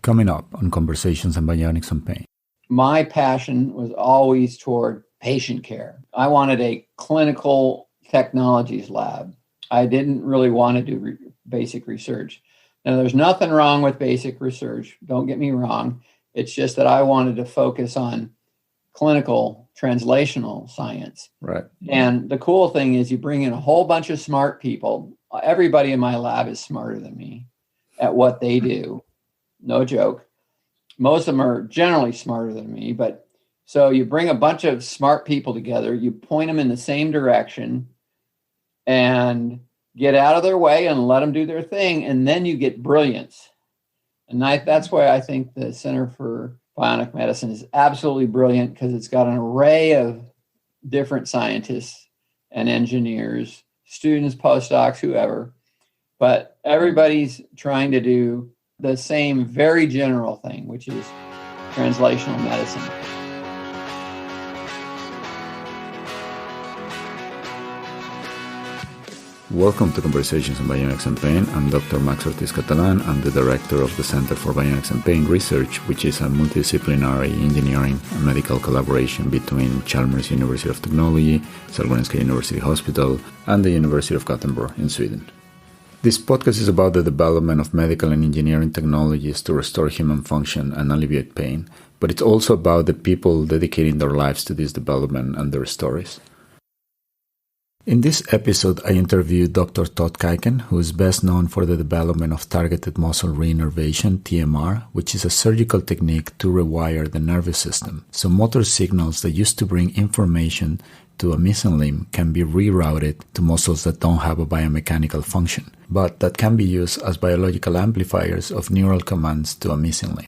Coming up on Conversations on Bionics and Pain. My passion was always toward patient care. I wanted a clinical technologies lab. I didn't really want to do basic research. Now, there's nothing wrong with basic research. Don't get me wrong. It's just that I wanted to focus on clinical translational science. Right. And the cool thing is you bring in a whole bunch of smart people. Everybody in my lab is smarter than me at what they do. No joke. Most of them are generally smarter than me, but so you bring a bunch of smart people together, you point them in the same direction and get out of their way and let them do their thing, and then you get brilliance. And that's why I think the Center for Bionic Medicine is absolutely brilliant, because it's got an array of different scientists and engineers, students, postdocs, whoever, but everybody's trying to do the same very general thing, which is translational medicine. Welcome to Conversations on Bionics and Pain. I'm Dr. Max Ortiz-Catalan. I'm the director of the Center for Bionics and Pain Research, which is a multidisciplinary engineering and medical collaboration between Chalmers University of Technology, Sahlgrenska University Hospital, and the University of Gothenburg in Sweden. This podcast is about the development of medical and engineering technologies to restore human function and alleviate pain, but it's also about the people dedicating their lives to this development and their stories. In this episode, I interviewed Dr. Todd Kuiken, who is best known for the development of targeted muscle reinnervation, TMR, which is a surgical technique to rewire the nervous system. So motor signals that used to bring information to a missing limb can be rerouted to muscles that don't have a biomechanical function, but that can be used as biological amplifiers of neural commands to a missing limb.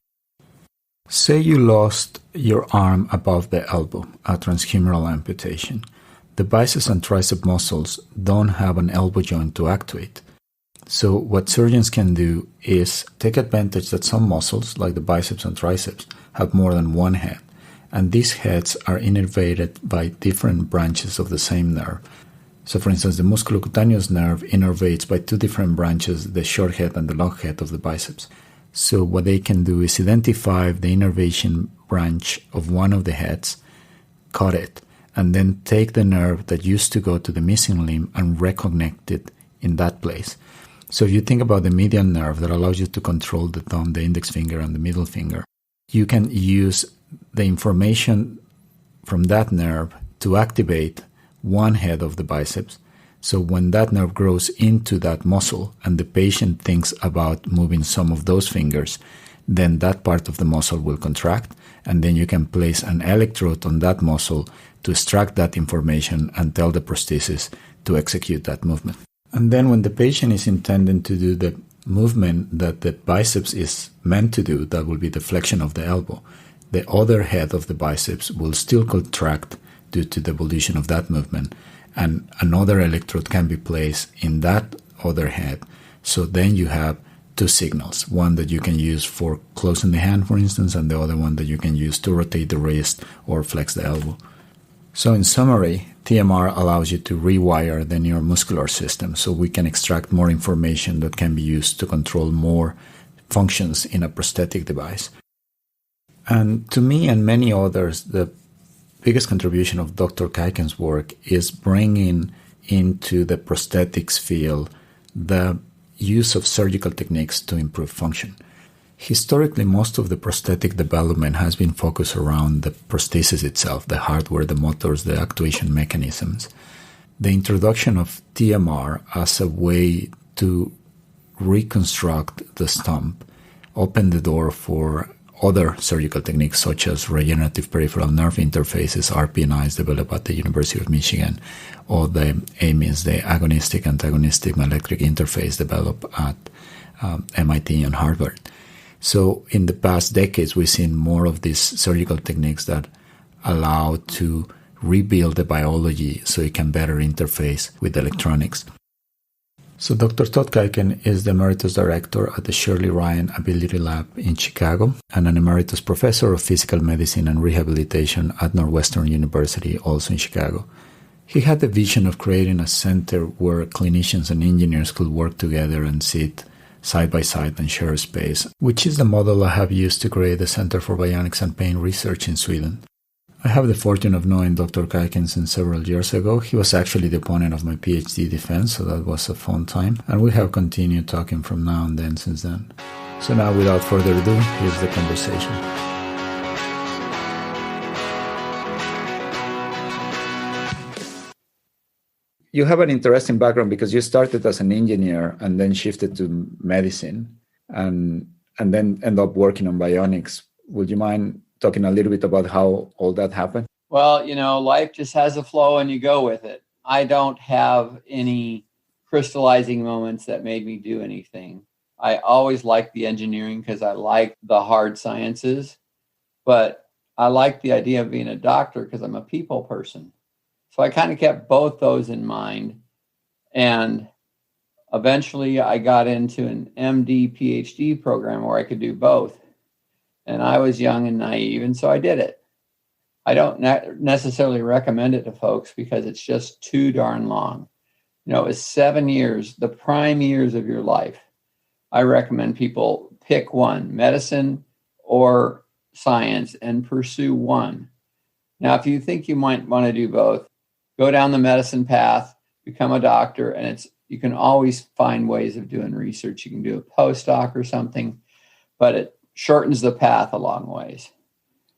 Say you lost your arm above the elbow, a transhumeral amputation. The biceps and tricep muscles don't have an elbow joint to actuate. So what surgeons can do is take advantage that some muscles, like the biceps and triceps, have more than one head, and these heads are innervated by different branches of the same nerve. So for instance, the musculocutaneous nerve innervates by two different branches, the short head and the long head of the biceps. So what they can do is identify the innervation branch of one of the heads, cut it, and then take the nerve that used to go to the missing limb and reconnect it in that place. So if you think about the median nerve that allows you to control the thumb, the index finger, and the middle finger, you can use the information from that nerve to activate one head of the biceps. So when that nerve grows into that muscle and the patient thinks about moving some of those fingers, then that part of the muscle will contract, and then you can place an electrode on that muscle to extract that information and tell the prosthesis to execute that movement. And then when the patient is intending to do the movement that the biceps is meant to do, that will be the flexion of the elbow, the other head of the biceps will still contract due to the evolution of that movement, and another electrode can be placed in that other head. So then you have two signals, one that you can use for closing the hand, for instance, and the other one that you can use to rotate the wrist or flex the elbow. So in summary, TMR allows you to rewire the neuromuscular system so we can extract more information that can be used to control more functions in a prosthetic device. And to me and many others, the biggest contribution of Dr. Kuiken's work is bringing into the prosthetics field the use of surgical techniques to improve function. Historically, most of the prosthetic development has been focused around the prosthesis itself, the hardware, the motors, the actuation mechanisms. The introduction of TMR as a way to reconstruct the stump opened the door for other surgical techniques such as regenerative peripheral nerve interfaces, RPNIs, developed at the University of Michigan, or the AMIs, the agonistic-antagonistic myoelectric interface developed at MIT and Harvard. So in the past decades, we've seen more of these surgical techniques that allow to rebuild the biology so it can better interface with electronics. So Dr. Todd Kuiken is the Emeritus Director at the Shirley Ryan Ability Lab in Chicago and an Emeritus Professor of Physical Medicine and Rehabilitation at Northwestern University, also in Chicago. He had the vision of creating a center where clinicians and engineers could work together and sit side by side and share space, which is the model I have used to create the Center for Bionics and Pain Research in Sweden. I have the fortune of knowing Dr. Kuiken since several years ago. He was actually the opponent of my PhD defense, so that was a fun time, and we have continued talking from now and then since then. So now, without further ado, here's the conversation. You have an interesting background because you started as an engineer and then shifted to medicine and then end up working on bionics. Would you mind talking a little bit about how all that happened? Well, life just has a flow and you go with it. I don't have any crystallizing moments that made me do anything. I always liked the engineering because I like the hard sciences, but I like the idea of being a doctor because I'm a people person. So I kind of kept both those in mind. And eventually I got into an MD PhD program where I could do both. And I was young and naive, and so I did it. I don't necessarily recommend it to folks because it's just too darn long. It's 7 years, the prime years of your life. I recommend people pick one, medicine or science, and pursue one. Now, if you think you might want to do both, go down the medicine path, become a doctor, and you can always find ways of doing research. You can do a postdoc or something, but it shortens the path a long ways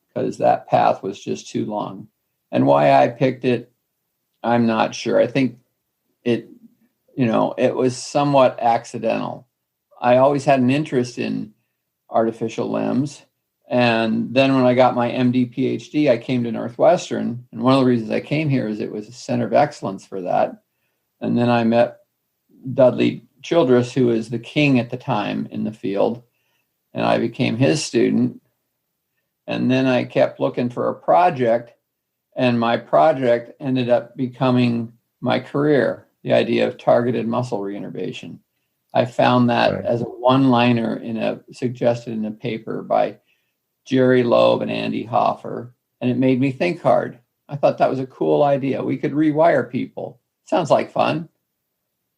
because that path was just too long. And why I picked it, I'm not sure. I think it was somewhat accidental. I always had an interest in artificial limbs. And then when I got my MD PhD, I came to Northwestern. And one of the reasons I came here is it was a center of excellence for that. And then I met Dudley Childress, who was the king at the time in the field. And I became his student. And then I kept looking for a project. And my project ended up becoming my career, the idea of targeted muscle reinnervation. I found that as a one-liner suggested in a paper by Jerry Loeb and Andy Hoffer, and it made me think hard. I thought that was a cool idea. We could rewire people. Sounds like fun.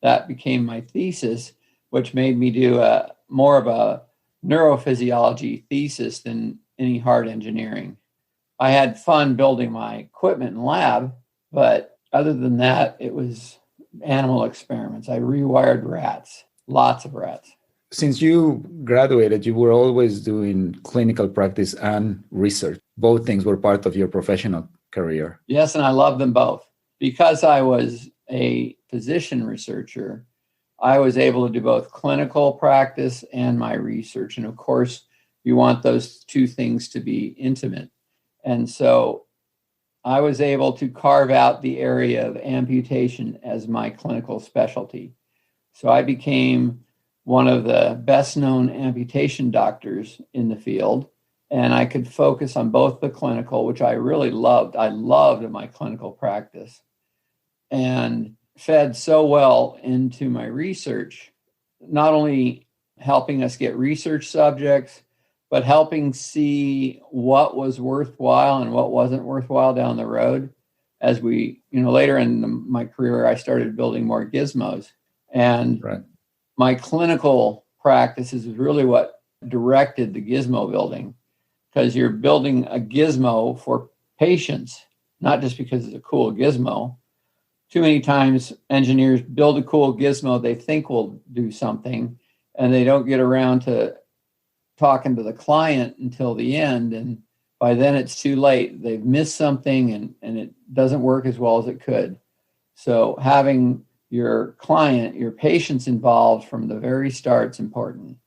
That became my thesis, which made me do more of a neurophysiology thesis than any hard engineering. I had fun building my equipment and lab, but other than that, it was animal experiments. I rewired rats, lots of rats. Since you graduated, you were always doing clinical practice and research. Both things were part of your professional career. Yes, and I love them both. Because I was a physician researcher, I was able to do both clinical practice and my research. And of course, you want those two things to be intimate. And so I was able to carve out the area of amputation as my clinical specialty. So I became one of the best known amputation doctors in the field. And I could focus on both the clinical, which I really loved. I loved my clinical practice and fed so well into my research, not only helping us get research subjects, but helping see what was worthwhile and what wasn't worthwhile down the road. As we, later in my career, I started building more gizmos. And my clinical practice is really what directed the gizmo building, because you're building a gizmo for patients, not just because it's a cool gizmo. Too many times engineers build a cool gizmo they think will do something, and they don't get around to talking to the client until the end. And by then it's too late. They've missed something and it doesn't work as well as it could. So having your client, your patients involved from the very start is important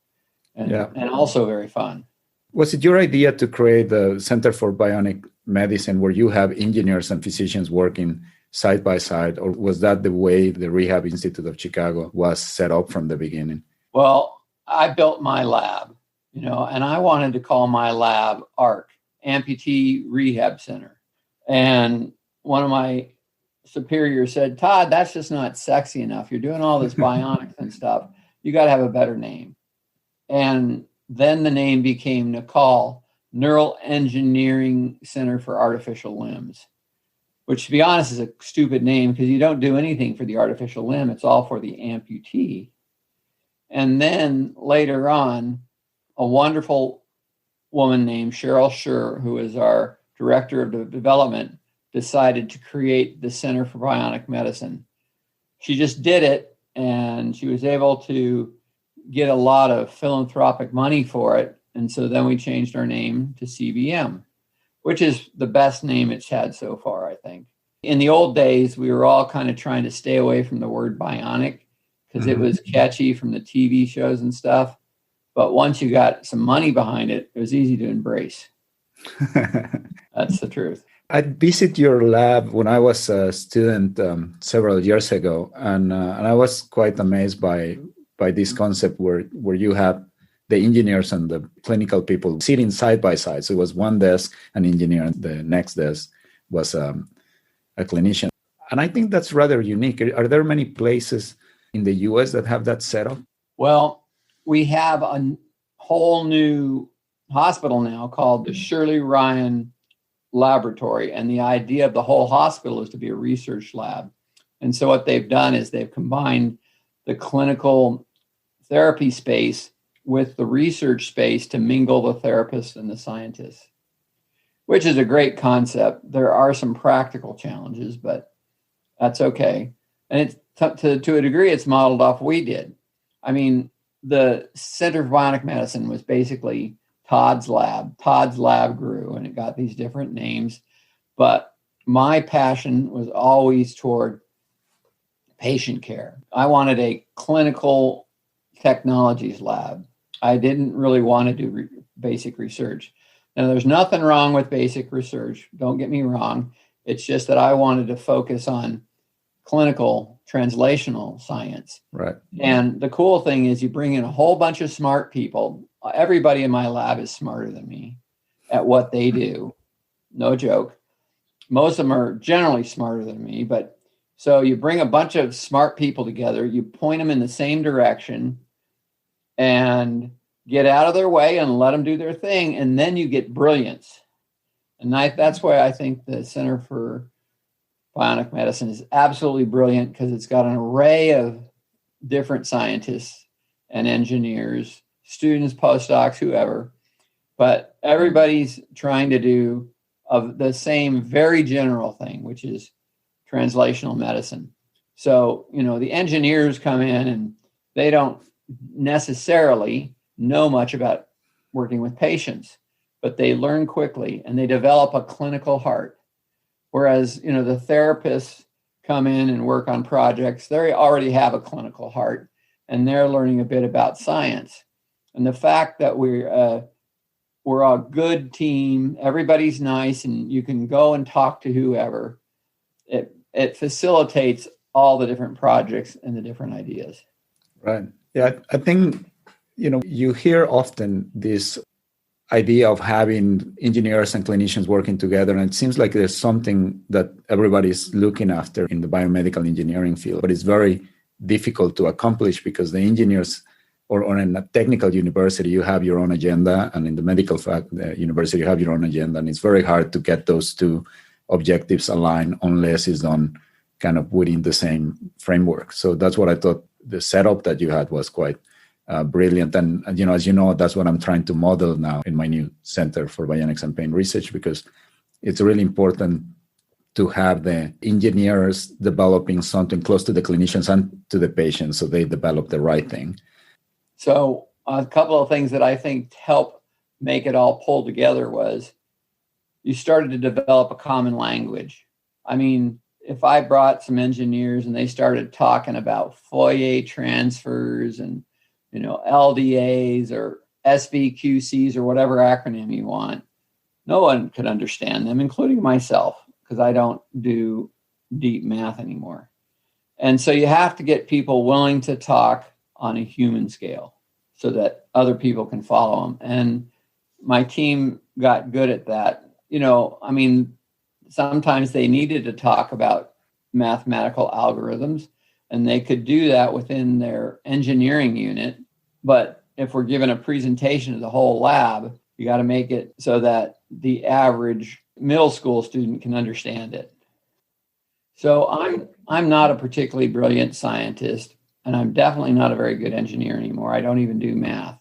and also very fun. Was it your idea to create the Center for Bionic Medicine where you have engineers and physicians working side by side, or was that the way the Rehab Institute of Chicago was set up from the beginning? Well, I built my lab, and I wanted to call my lab ARC, Amputee Rehab Center. And one of my superiors said, Todd, that's just not sexy enough. You're doing all this bionics and stuff. You got to have a better name. And then the name became NECAL, Neural Engineering Center for Artificial Limbs, which, to be honest, is a stupid name because you don't do anything for the artificial limb. It's all for the amputee. And then later on, a wonderful woman named Shirley, who is our director of development, decided to create the Center for Bionic Medicine. She just did it, and she was able to get a lot of philanthropic money for it. And so then we changed our name to CBM, which is the best name it's had so far, I think. In the old days, we were all kind of trying to stay away from the word bionic because it was catchy from the TV shows and stuff. But once you got some money behind it, it was easy to embrace. That's the truth. I visited your lab when I was a student several years ago, and I was quite amazed by this concept where you have the engineers and the clinical people sitting side by side. So it was one desk, an engineer, and the next desk was a clinician. And I think that's rather unique. Are there many places in the US that have that setup? Well, we have a whole new hospital now called the Shirley Ryan Laboratory. And the idea of the whole hospital is to be a research lab. And so what they've done is they've combined the clinical therapy space with the research space to mingle the therapists and the scientists, which is a great concept. There are some practical challenges, but that's okay. And it's to a degree, it's modeled off what we did. I mean, the Center for Bionic Medicine was basically Todd's lab. Todd's lab grew and it got these different names. But my passion was always toward patient care. I wanted a clinical technologies lab. I didn't really want to do basic research. Now, there's nothing wrong with basic research. Don't get me wrong. It's just that I wanted to focus on clinical translational science. Right. And the cool thing is you bring in a whole bunch of smart people. Everybody in my lab is smarter than me at what they do. No joke. Most of them are generally smarter than me, but so you bring a bunch of smart people together, you point them in the same direction and get out of their way and let them do their thing. And then you get brilliance. And that's why I think the Center for Bionic Medicine is absolutely brilliant, because it's got an array of different scientists and engineers, students, postdocs, whoever, but everybody's trying to do of the same very general thing, which is translational medicine. So, the engineers come in and they don't necessarily know much about working with patients, but they learn quickly and they develop a clinical heart. Whereas, the therapists come in and work on projects, they already have a clinical heart and they're learning a bit about science. And the fact that we're a good team, everybody's nice, and you can go and talk to whoever, it facilitates all the different projects and the different ideas. Right. Yeah, I think, you hear often this idea of having engineers and clinicians working together, and it seems like there's something that everybody's looking after in the biomedical engineering field, but it's very difficult to accomplish because the engineers, or in a technical university, you have your own agenda, and in the medical university, you have your own agenda, and it's very hard to get those two objectives aligned unless it's done kind of within the same framework. So that's what I thought the setup that you had was quite brilliant. And, as you know, that's what I'm trying to model now in my new Center for Bionics and Pain Research, because it's really important to have the engineers developing something close to the clinicians and to the patients so they develop the right thing. So a couple of things that I think help make it all pull together was you started to develop a common language. I mean, if I brought some engineers and they started talking about Fourier transfers and, LDAs or SVQCs or whatever acronym you want, no one could understand them, including myself, because I don't do deep math anymore. And so you have to get people willing to talk on a human scale so that other people can follow them. And my team got good at that. Sometimes they needed to talk about mathematical algorithms, and they could do that within their engineering unit. But if we're given a presentation of the whole lab, you got to make it so that the average middle school student can understand it. So I'm not a particularly brilliant scientist. and I'm definitely not a very good engineer anymore. I don't even do math.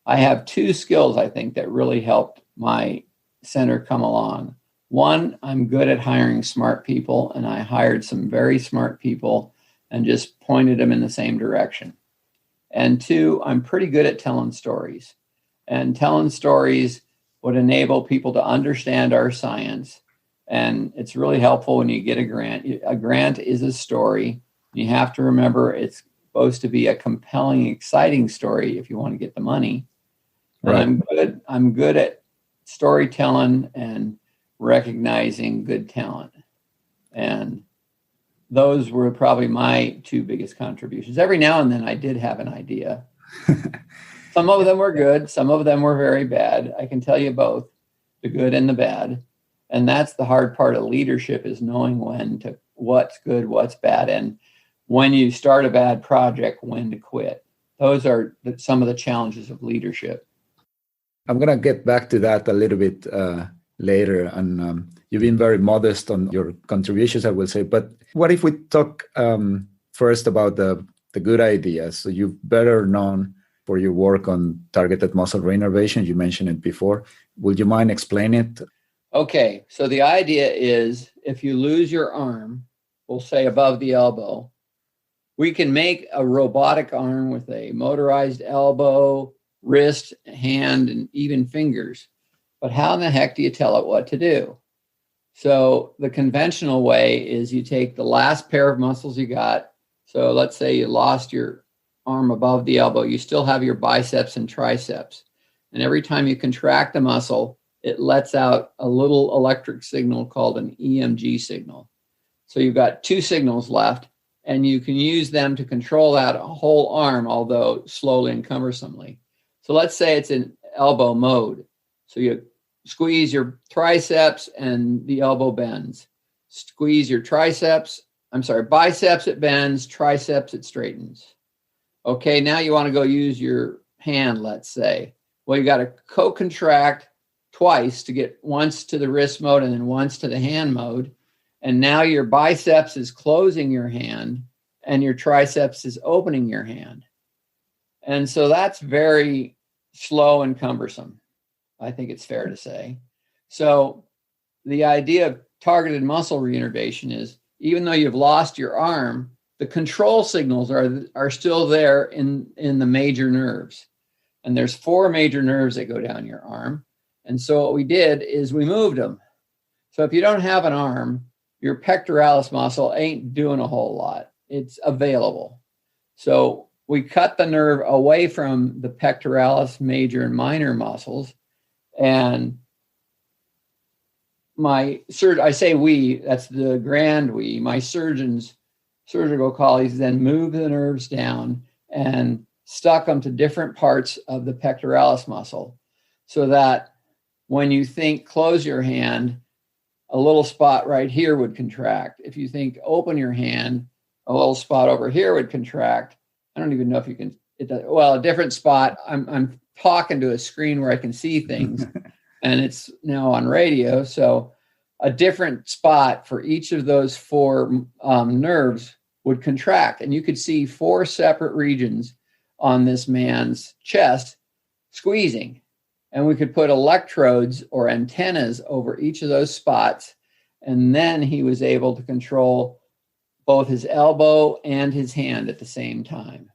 I have two skills, I think, that really helped my center come along. One, I'm good at hiring smart people, and I hired some very smart people and just pointed them in the same direction. And two, I'm pretty good at telling stories. And telling stories would enable people to understand our science. And it's really helpful when you get a grant. A grant is a story. You have to remember it's supposed to be a compelling, exciting story if you want to get the money. Right. And I'm good at storytelling and recognizing good talent. And those were probably my two biggest contributions. Every now and then I did have an idea. Some of them were good. Some of them were very bad. I can tell you both, the good and the bad. And that's the hard part of leadership, is knowing what's good, what's bad, and when you start a bad project, when to quit. Those are some of the challenges of leadership. I'm going to get back to that a little bit later. And you've been very modest on your contributions, I will say. But what if we talk first about the good ideas? So you're better known for your work on targeted muscle reinnervation. You mentioned it before. Would you mind explaining it? Okay, so the idea is if you lose your arm, we'll say above the elbow, we can make a robotic arm with a motorized elbow, wrist, hand, and even fingers. But how in the heck do you tell it what to do? So the conventional way is you take the last pair of muscles you got. So let's say you lost your arm above the elbow. You still have your biceps and triceps. And every time you contract the muscle, it lets out a little electric signal called an EMG signal. So you've got two signals left, and you can use them to control that whole arm, although slowly and cumbersomely. So let's say it's in elbow mode. So you squeeze your triceps and the elbow bends. Squeeze your biceps, it bends, triceps, it straightens. Okay, now you want to go use your hand, let's say. Well, you got to co-contract twice to get once to the wrist mode and then once to the hand mode. And now your biceps is closing your hand and your triceps is opening your hand. And so that's very slow and cumbersome, I think it's fair to say. So the idea of targeted muscle reinnervation is, even though you've lost your arm, the control signals are still there in the major nerves. And there's 4 major nerves that go down your arm. And so what we did is we moved them. So if you don't have an arm, your pectoralis muscle ain't doing a whole lot. It's available. So we cut the nerve away from the pectoralis major and minor muscles. And I say we, that's the grand we, my surgical colleagues then moved the nerves down and stuck them to different parts of the pectoralis muscle, so that when you think close your hand, a little spot right here would contract. If you think open your hand, a little spot over here would contract. I don't even know if you can, a different spot. I'm talking to a screen where I can see things and it's now on radio. So a different spot for each of those 4 nerves would contract. And you could see 4 separate regions on this man's chest squeezing. And we could put electrodes or antennas over each of those spots. And then he was able to control both his elbow and his hand at the same time.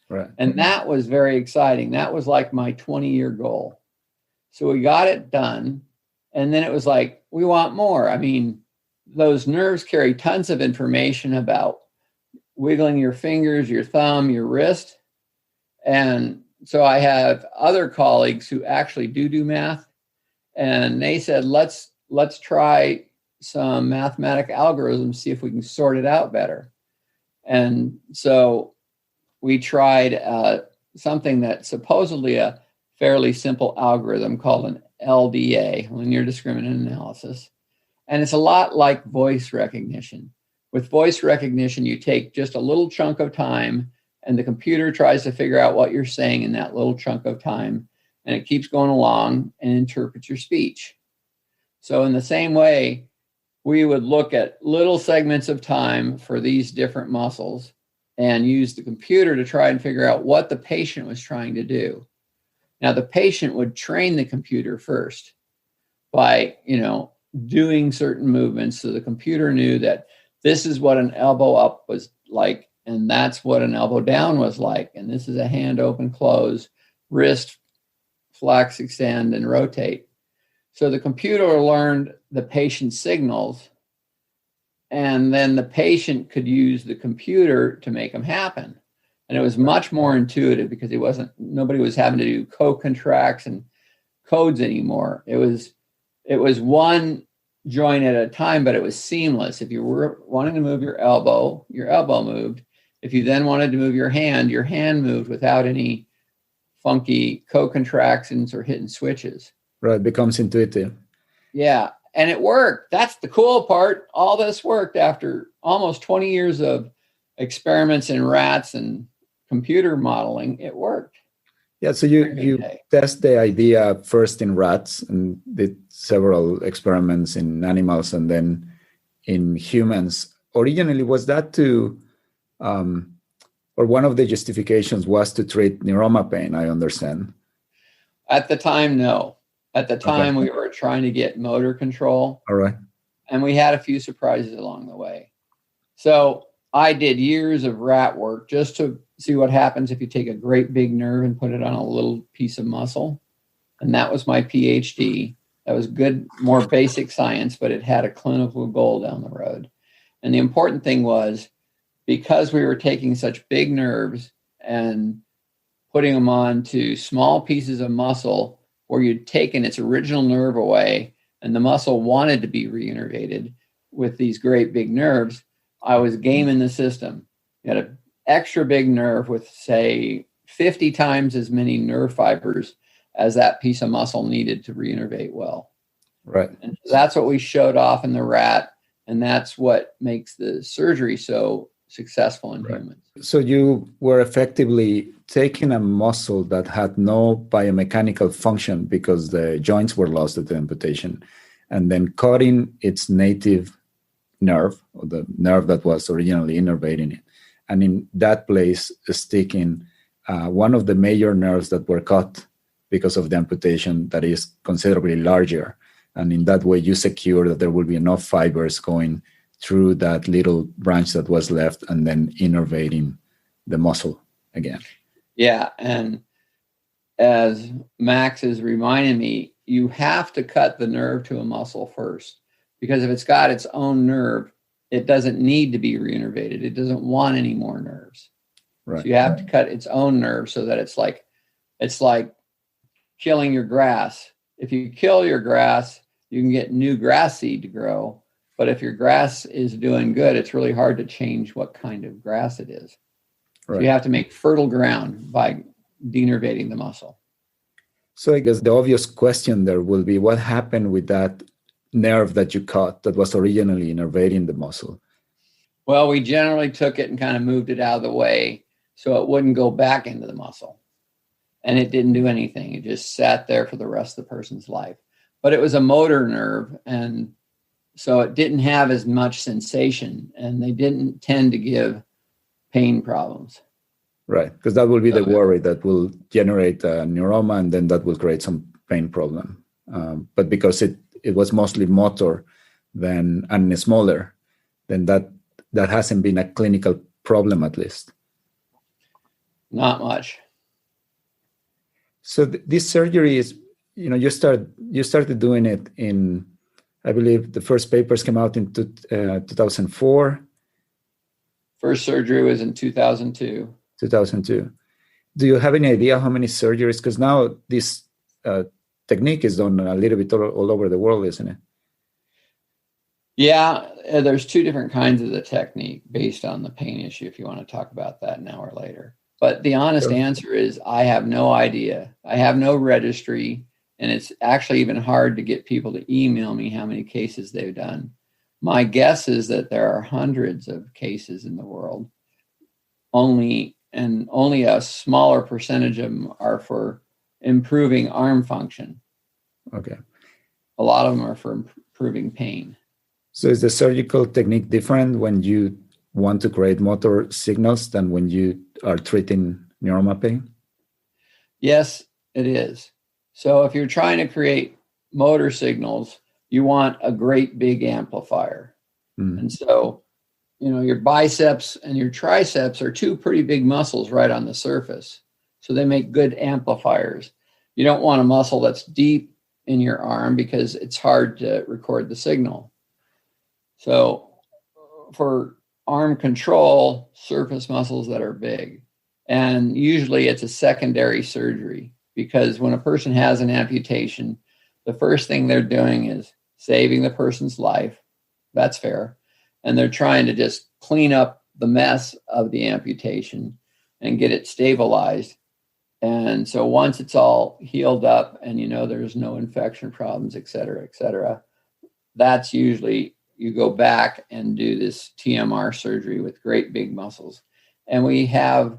Right. And that was very exciting. That was like my 20-year goal. So we got it done. And then it was like, we want more. I mean, those nerves carry tons of information about wiggling your fingers, your thumb, your wrist. And so I have other colleagues who actually do math. And they said, let's try some mathematical algorithms, see if we can sort it out better. And so we tried something that's supposedly a fairly simple algorithm called an LDA, linear discriminant analysis. And it's a lot like voice recognition. With voice recognition, you take just a little chunk of time and the computer tries to figure out what you're saying in that little chunk of time. And it keeps going along and interprets your speech. So in the same way, we would look at little segments of time for these different muscles and used the computer to try and figure out what the patient was trying to do. Now, the patient would train the computer first by, doing certain movements. So the computer knew that this is what an elbow up was like, and that's what an elbow down was like. And this is a hand open, close, wrist flex, extend, and rotate. So the computer learned the patient's signals, and then the patient could use the computer to make them happen. And it was much more intuitive because nobody was having to do co-contracts and codes anymore. It was one joint at a time, but it was seamless. If you were wanting to move your elbow moved. If you then wanted to move your hand moved without any funky co-contractions or hidden switches. Right, it becomes intuitive. Yeah, and it worked. That's the cool part. All this worked after almost 20 years of experiments in rats and computer modeling. It worked. Yeah, so you test the idea first in rats and did several experiments in animals and then in humans. Originally, was that or one of the justifications was to treat neuroma pain, I understand? At the time, no. At the time, we were trying to get motor control. All right. And we had a few surprises along the way. So I did years of rat work just to see what happens if you take a great big nerve and put it on a little piece of muscle. And that was my PhD. That was good, more basic science, but it had a clinical goal down the road. And the important thing was, because we were taking such big nerves and putting them onto small pieces of muscle where you'd taken its original nerve away and the muscle wanted to be reinnervated with these great big nerves, I was gaming the system. You had an extra big nerve with, say, 50 times as many nerve fibers as that piece of muscle needed to reinnervate well. Right. And that's what we showed off in the rat, and that's what makes the surgery so successful in humans. So you were effectively taking a muscle that had no biomechanical function because the joints were lost at the amputation, and then cutting its native nerve, or the nerve that was originally innervating it, and in that place sticking one of the major nerves that were cut because of the amputation that is considerably larger. And in that way, you secure that there will be enough fibers going through that little branch that was left and then innervating the muscle again. Yeah. And as Max is reminding me, you have to cut the nerve to a muscle first, because if it's got its own nerve, it doesn't need to be reinnervated. It doesn't want any more nerves. Right. So you have to cut its own nerve so that it's like killing your grass. If you kill your grass, you can get new grass seed to grow. But if your grass is doing good, it's really hard to change what kind of grass it is. Right. So you have to make fertile ground by denervating the muscle. So I guess the obvious question there will be, what happened with that nerve that you cut that was originally innervating the muscle? Well, we generally took it and kind of moved it out of the way so it wouldn't go back into the muscle. And it didn't do anything. It just sat there for the rest of the person's life. But it was a motor nerve, and so it didn't have as much sensation, and they didn't tend to give pain problems. Right, because that will be the worry that will generate a neuroma, and then that will create some pain problem. But because it was mostly motor and smaller, then that hasn't been a clinical problem, at least. Not much. So this surgery is, you started doing it in, I believe the first papers came out in 2004. First surgery was in 2002. 2002. Do you have any idea how many surgeries? Because now this technique is done a little bit all over the world, isn't it? Yeah, there's two different kinds of the technique based on the pain issue, if you want to talk about that now or later. But the honest answer is I have no idea. I have no registry, and it's actually even hard to get people to email me how many cases they've done. My guess is that there are hundreds of cases in the world. Only a smaller percentage of them are for improving arm function. Okay. A lot of them are for improving pain. So is the surgical technique different when you want to create motor signals than when you are treating neuroma pain? Yes, it is. So if you're trying to create motor signals, you want a great big amplifier. And so, your biceps and your triceps are two pretty big muscles right on the surface. So they make good amplifiers. You don't want a muscle that's deep in your arm because it's hard to record the signal. So for arm control, surface muscles that are big. And usually it's a secondary surgery because when a person has an amputation, the first thing they're doing is saving the person's life. That's fair. And they're trying to just clean up the mess of the amputation and get it stabilized. And so once it's all healed up and there's no infection problems, et cetera, that's usually you go back and do this TMR surgery with great big muscles. And we have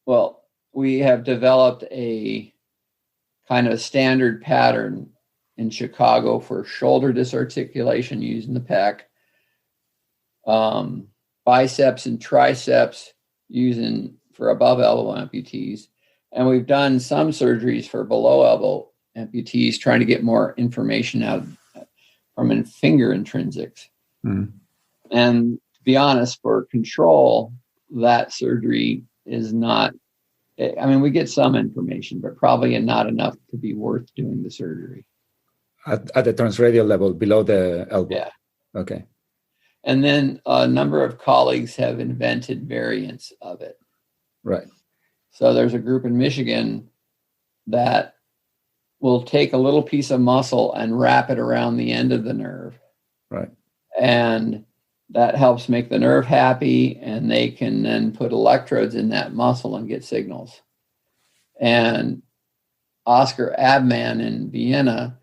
developed a kind of standard pattern in Chicago for shoulder disarticulation using the pec, biceps and triceps using for above elbow amputees. And we've done some surgeries for below elbow amputees trying to get more information out from finger intrinsics. And to be honest, for control, that surgery is not, we get some information, but probably not enough to be worth doing the surgery. At the transradial level, below the elbow? Yeah. Okay. And then a number of colleagues have invented variants of it. Right. So there's a group in Michigan that will take a little piece of muscle and wrap it around the end of the nerve. Right. And that helps make the nerve happy, and they can then put electrodes in that muscle and get signals. And Oscar Abman in Vienna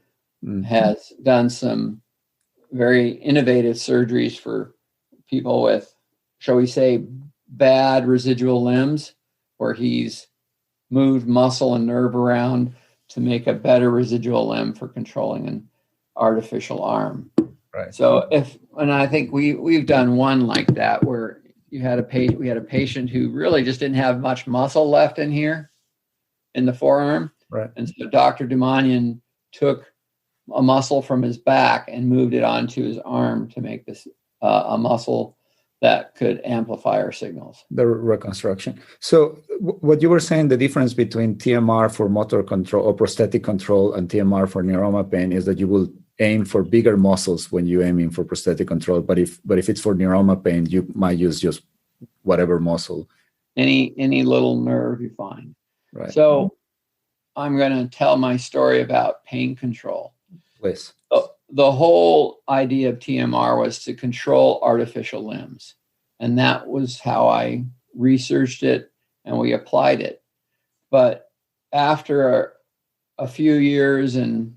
has done some very innovative surgeries for people with, shall we say, bad residual limbs, where he's moved muscle and nerve around to make a better residual limb for controlling an artificial arm. Right. So and I think we've done one like that where we had a patient who really just didn't have much muscle left in here in the forearm. Right. And so Dr. Dumanian took a muscle from his back and moved it onto his arm to make this a muscle that could amplify our signals. The reconstruction. So what you were saying, the difference between TMR for motor control or prosthetic control and TMR for neuroma pain is that you will aim for bigger muscles when you aiming for prosthetic control. But if it's for neuroma pain, you might use just whatever muscle. Any little nerve you find. Right. So I'm going to tell my story about pain control. Please. The whole idea of TMR was to control artificial limbs. And that was how I researched it and we applied it. But after a few years and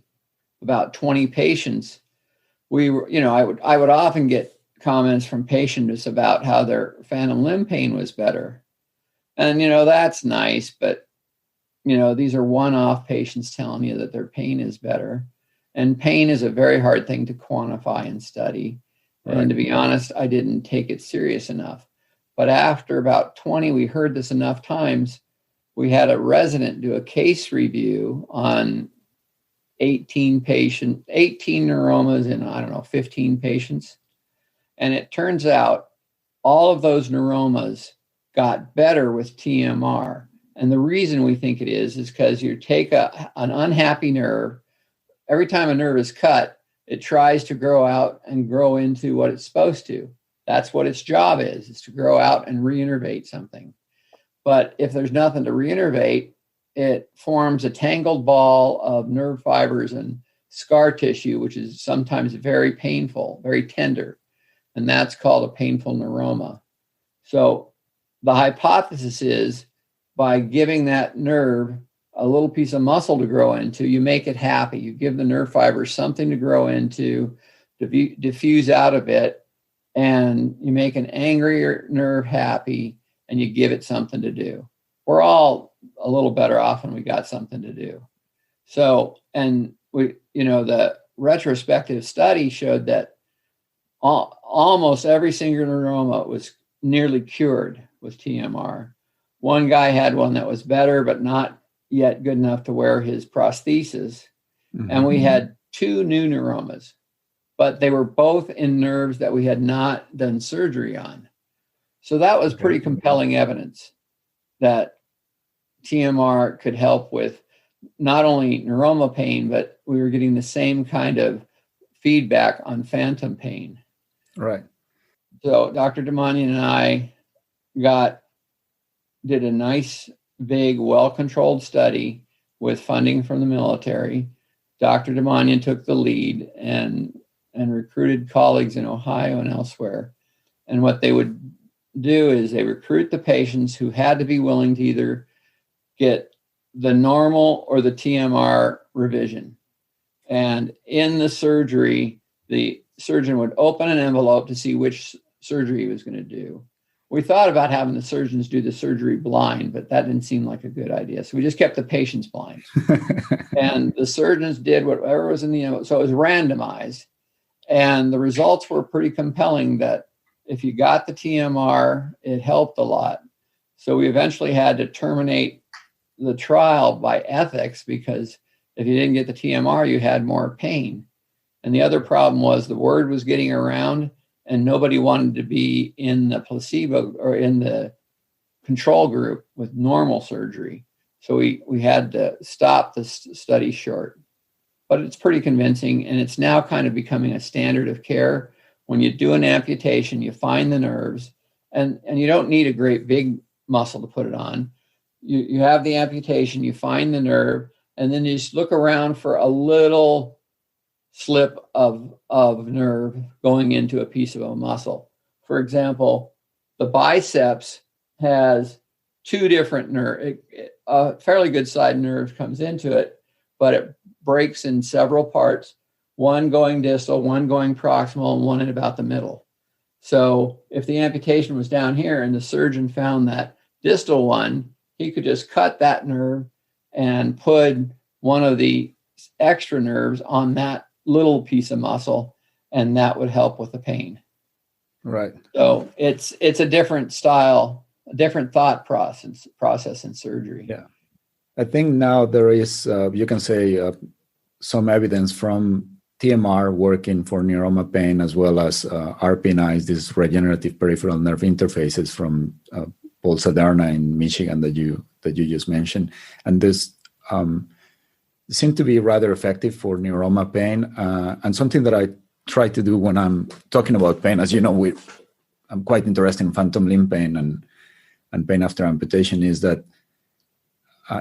about 20 patients, I would often get comments from patients about how their phantom limb pain was better. And, that's nice, but, these are one-off patients telling you that their pain is better. And pain is a very hard thing to quantify and study. Right. And to be honest, I didn't take it serious enough. But after about 20, we heard this enough times, we had a resident do a case review on 18 neuromas in, 15 patients. And it turns out all of those neuromas got better with TMR. And the reason we think it is because you take an unhappy nerve. Every time a nerve is cut, it tries to grow out and grow into what it's supposed to. That's what its job is to grow out and reinnervate something. But if there's nothing to reinnervate, it forms a tangled ball of nerve fibers and scar tissue, which is sometimes very painful, very tender. And that's called a painful neuroma. So the hypothesis is by giving that nerve a little piece of muscle to grow into, you make it happy. You give the nerve fibers something to grow into, diffuse out of it, and you make an angrier nerve happy, and you give it something to do. We're all a little better off when we got something to do. So, and the retrospective study showed that almost every single neuroma was nearly cured with TMR. One guy had one that was better, but not yet good enough to wear his prosthesis. Mm-hmm. And we had 2 new neuromas, but they were both in nerves that we had not done surgery on. So that was pretty compelling evidence that TMR could help with not only neuroma pain, but we were getting the same kind of feedback on phantom pain. Right. So Dr. Demanian and I did a nice, big, well-controlled study with funding from the military. Dr. Demanian took the lead and recruited colleagues in Ohio and elsewhere. And what they would do is they recruit the patients who had to be willing to either get the normal or the TMR revision. And in the surgery, the surgeon would open an envelope to see which surgery he was going to do. We thought about having the surgeons do the surgery blind, but that didn't seem like a good idea. So we just kept the patients blind. And the surgeons did whatever was in the envelope. So it was randomized. And the results were pretty compelling that if you got the TMR, it helped a lot. So we eventually had to terminate the trial by ethics because if you didn't get the TMR, you had more pain. And the other problem was the word was getting around and nobody wanted to be in the placebo or in the control group with normal surgery. So we had to stop the study short. But it's pretty convincing, and it's now kind of becoming a standard of care. When you do an amputation, you find the nerves, and you don't need a great big muscle to put it on. You have the amputation, you find the nerve, and then you just look around for a little slip of nerve going into a piece of a muscle. For example, the biceps has 2 different nerves. A fairly good sized nerve comes into it, but it breaks in several parts, one going distal, one going proximal, and one in about the middle. So if the amputation was down here and the surgeon found that distal one, he could just cut that nerve and put one of the extra nerves on that little piece of muscle, and that would help with the pain. Right. So it's a different style, a different thought process in surgery. Yeah. I think now there is, you can say, some evidence from TMR working for neuroma pain as well as RPNIs, these regenerative peripheral nerve interfaces from Paul Saderna in Michigan that you just mentioned. And this seem to be rather effective for neuroma pain. And something that I try to do when I'm talking about pain, as you know, I'm quite interested in phantom limb pain and pain after amputation, is that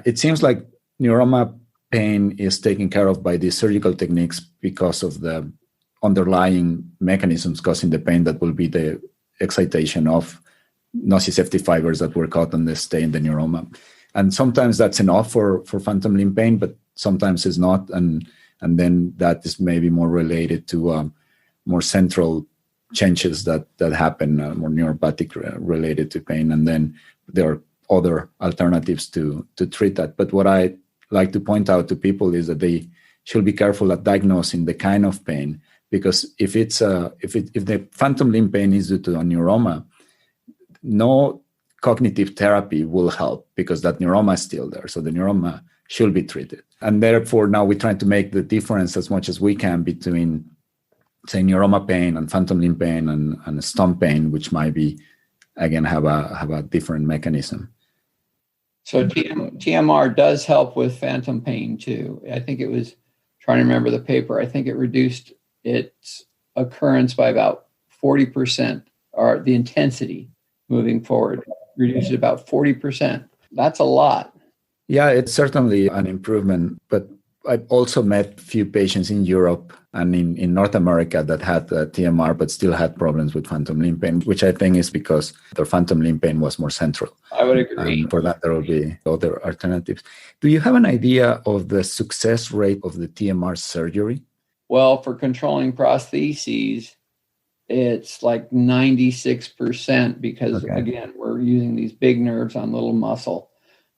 it seems like neuroma pain is taken care of by these surgical techniques because of the underlying mechanisms causing the pain that will be the excitation of nociceptive fibers that were caught and they stay in the neuroma. And sometimes that's enough for phantom limb pain, but sometimes it's not. And then that is maybe more related to more central changes that happen, more neuropathic related to pain. And then there are other alternatives to treat that. But what I like to point out to people is that they should be careful at diagnosing the kind of pain, because if the phantom limb pain is due to a neuroma, no cognitive therapy will help because that neuroma is still there. So the neuroma should be treated. And therefore, now we're trying to make the difference as much as we can between, say, neuroma pain and phantom limb pain and stump pain, which might be, again, have a different mechanism. So TMR does help with phantom pain too. I think it was, trying to remember the paper, I think it reduced its occurrence by about 40%, or the intensity moving forward, reduced it about 40%. That's a lot. Yeah, it's certainly an improvement, but I've also met a few patients in Europe and in North America that had TMR but still had problems with phantom limb pain, which I think is because their phantom limb pain was more central. I would agree. And for that, there will be other alternatives. Do you have an idea of the success rate of the TMR surgery? Well, for controlling prostheses, it's like 96% because, again, we're using these big nerves on little muscle.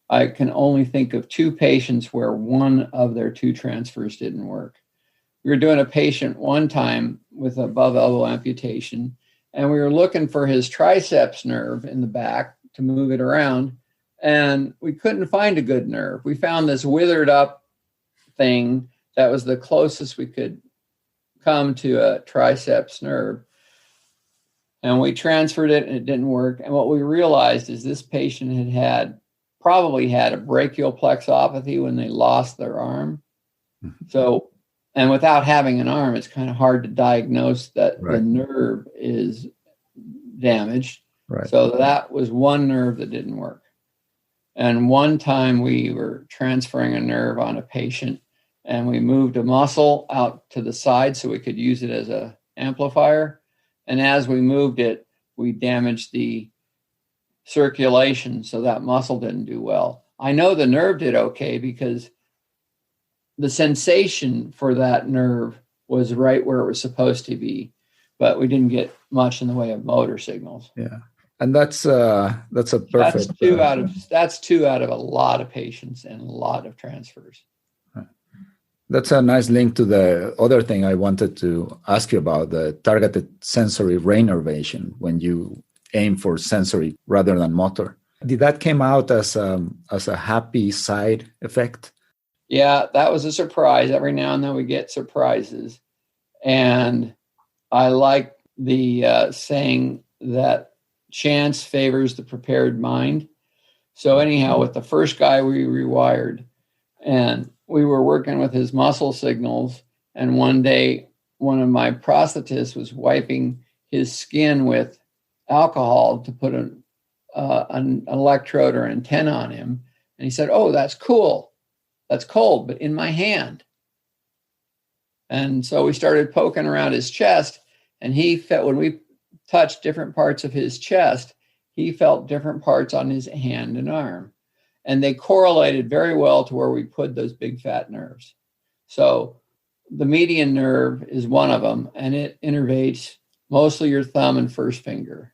I can only think of 2 patients where one of their 2 transfers didn't work. we were doing a patient one time with above elbow amputation, and we were looking for his triceps nerve in the back to move it around, and we couldn't find a good nerve. We found this withered up thing that was the closest we could come to a triceps nerve. And we transferred it and it didn't work. And what we realized is this patient probably had a brachial plexopathy when they lost their arm. Mm-hmm. So, and without having an arm, it's kind of hard to diagnose that the nerve is damaged. Right. So that was one nerve that didn't work. And one time we were transferring a nerve on a patient and we moved a muscle out to the side so we could use it as an amplifier. And as we moved it, we damaged the circulation, so that muscle didn't do well. I know the nerve did okay because the sensation for that nerve was right where it was supposed to be, but we didn't get much in the way of motor signals. Yeah, and that's a perfect. That's two out of a lot of patients and a lot of transfers. That's a nice link to the other thing I wanted to ask you about, the targeted sensory reinnervation, when you aim for sensory rather than motor. Did that came out as a happy side effect? Yeah, that was a surprise. Every now and then we get surprises. And I like the saying that chance favors the prepared mind. So anyhow, with the first guy we rewired, and we were working with his muscle signals, and one day one of my prosthetists was wiping his skin with alcohol to put an electrode or antenna on him. And he said, "Oh, that's cool. That's cold, but in my hand." And so we started poking around his chest, and he felt, when we touched different parts of his chest, he felt different parts on his hand and arm. And they correlated very well to where we put those big fat nerves. So the median nerve is one of them, and it innervates mostly your thumb and first finger.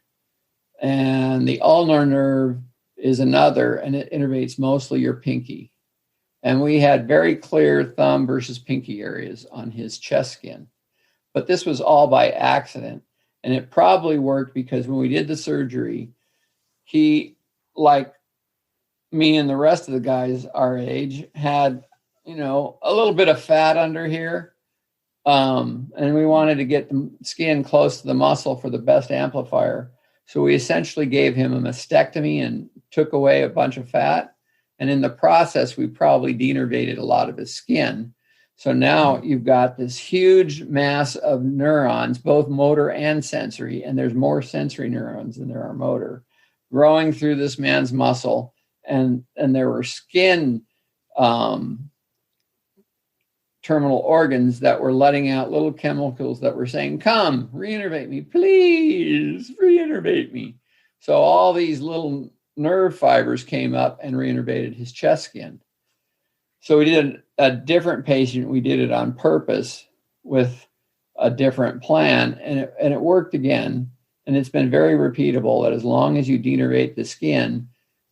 And the ulnar nerve is another, and it innervates mostly your pinky. And we had very clear thumb versus pinky areas on his chest skin. But this was all by accident. And it probably worked because when we did the surgery, he, like me and the rest of the guys our age, had, a little bit of fat under here. And we wanted to get the skin close to the muscle for the best amplifier. So we essentially gave him a mastectomy and took away a bunch of fat. And in the process, we probably denervated a lot of his skin. So now you've got this huge mass of neurons, both motor and sensory, and there's more sensory neurons than there are motor, growing through this man's muscle. And there were skin terminal organs that were letting out little chemicals that were saying, "Come, reinnervate me, please, reinnervate me." So all these little nerve fibers came up and reinnervated his chest skin. So we did a different patient. We did it on purpose with a different plan, and it worked again. And it's been very repeatable that as long as you denervate the skin,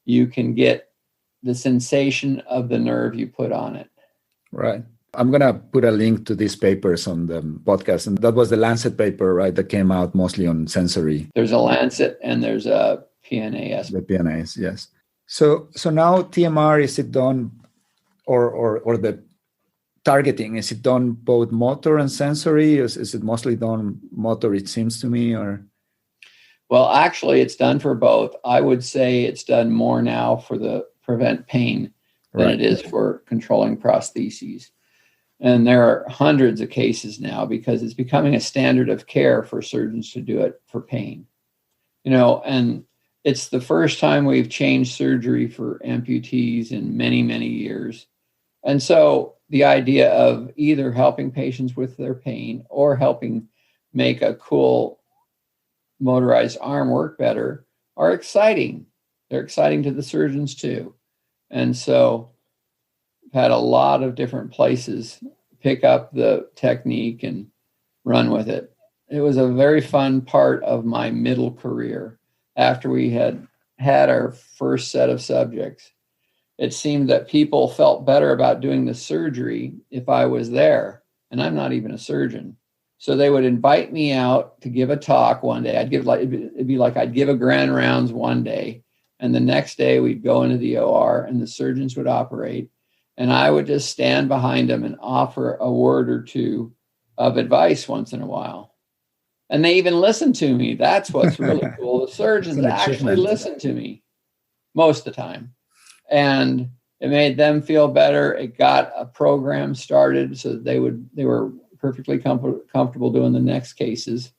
you can get the sensation of the nerve you put on it. Right. I'm going to put a link to these papers on the podcast. And that was the Lancet paper, right, that came out mostly on sensory. There's a Lancet and there's a PNAS. The PNAS, yes. So now TMR, is it done, or the targeting, is it done both motor and sensory? Is it mostly done motor, it seems to me, or? Well, actually, it's done for both. I would say it's done more now for the prevent pain than it is for controlling prostheses. And there are hundreds of cases now because it's becoming a standard of care for surgeons to do it for pain. And it's the first time we've changed surgery for amputees in many, many years. And so the idea of either helping patients with their pain or helping make a cool motorized arm work better are exciting. They're exciting to the surgeons too. And so I've had a lot of different places pick up the technique and run with it. It was a very fun part of my middle career. After we had our first set of subjects, it seemed that people felt better about doing the surgery if I was there. and I'm not even a surgeon. So they would invite me out to give a talk one day. It'd be like I'd give a grand rounds one day, and the next day we'd go into the OR and the surgeons would operate, and I would just stand behind them and offer a word or two of advice once in a while. And they even listened to me. That's what's really cool. The surgeons actually listened to me most of the time. And it made them feel better. It got a program started so that they were perfectly comfortable doing the next cases.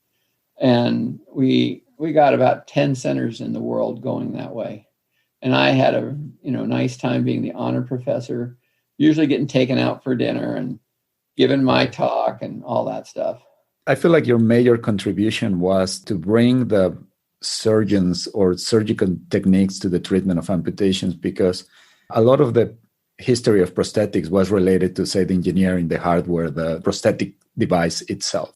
And we got about 10 centers in the world going that way. And I had a nice time being the honor professor, usually getting taken out for dinner and giving my talk and all that stuff. I feel like your major contribution was to bring the surgeons or surgical techniques to the treatment of amputations, because a lot of the history of prosthetics was related to, say, the engineering, the hardware, the prosthetic device itself.